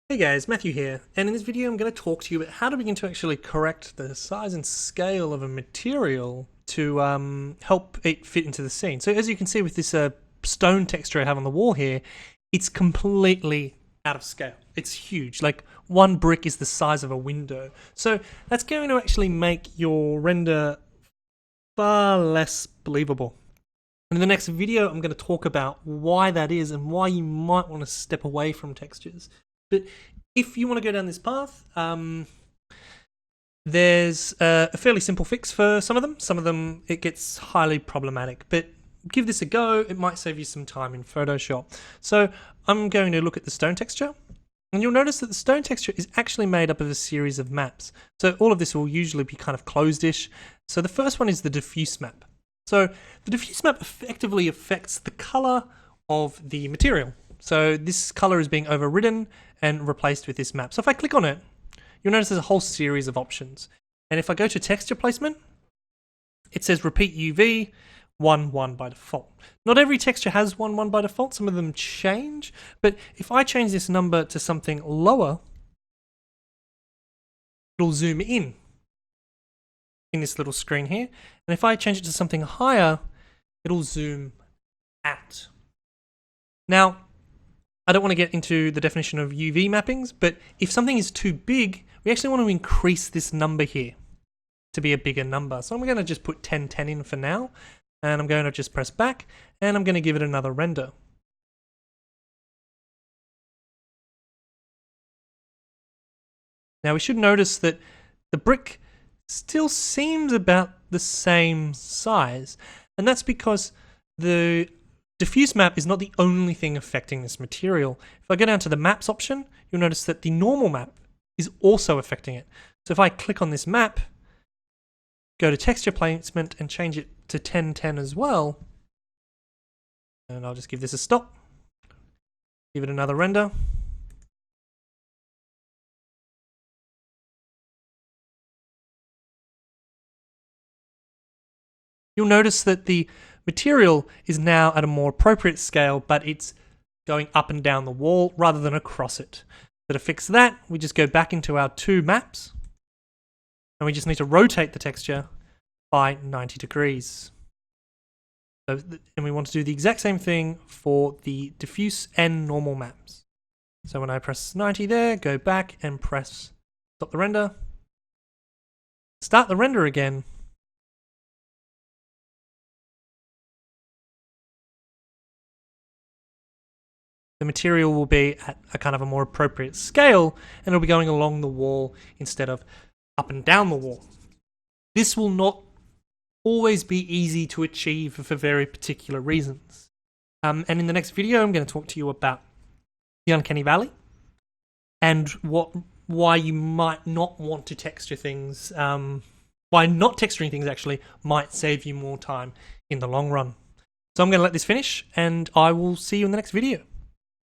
Hey guys, Matthew here, and in this video I'm going to talk to you about how to begin to actually correct the size and scale of a material to help it fit into the scene. So as you can see with this stone texture I have on the wall here, it's completely out of scale. It's huge, like one brick is the size of a window. So that's going to actually make your render far less believable. And in the next video I'm going to talk about why that is and why you might want to step away from textures. But if you want to go down this path, there's a fairly simple fix for some of them. Some of them, it gets highly problematic, but give this a go. It might save you some time in Photoshop. So I'm going to look at the stone texture, and you'll notice that the stone texture is actually made up of a series of maps. So all of this will usually be kind of closed-ish. So the first one is the diffuse map. So the diffuse map effectively affects the color of the material. So this color is being overridden and replaced with this map. So if I click on it, you'll notice there's a whole series of options. And if I go to texture placement, it says repeat UV 1, 1 by default. Not every texture has 1, 1 by default. Some of them change. But if I change this number to something lower, it'll zoom in this little screen here. And if I change it to something higher, it'll zoom out. Now, I don't want to get into the definition of UV mappings, but if something is too big, we actually want to increase this number here to be a bigger number. So I'm going to just put 1010 in for now, and I'm going to just press back, and I'm going to give it another render. Now we should notice that the brick still seems about the same size, and that's because the diffuse map is not the only thing affecting this material. If I go down to the maps option, you'll notice that the normal map is also affecting it. So if I click on this map, go to texture placement and change it to 1010 as well, and I'll just give this a stop, give it another render. You'll notice that the material is now at a more appropriate scale, but it's going up and down the wall rather than across it. So to fix that, we just go back into our two maps, and we just need to rotate the texture by 90 degrees. So, and we want to do the exact same thing for the diffuse and normal maps. So when I press 90 there, go back and press stop the render, start the render again, the material will be at a kind of a more appropriate scale, and it'll be going along the wall instead of up and down the wall. This will not always be easy to achieve for very particular reasons. And in the next video, I'm going to talk to you about the uncanny valley and why you might not want to texture things, why not texturing things actually might save you more time in the long run. So I'm going to let this finish, and I will see you in the next video.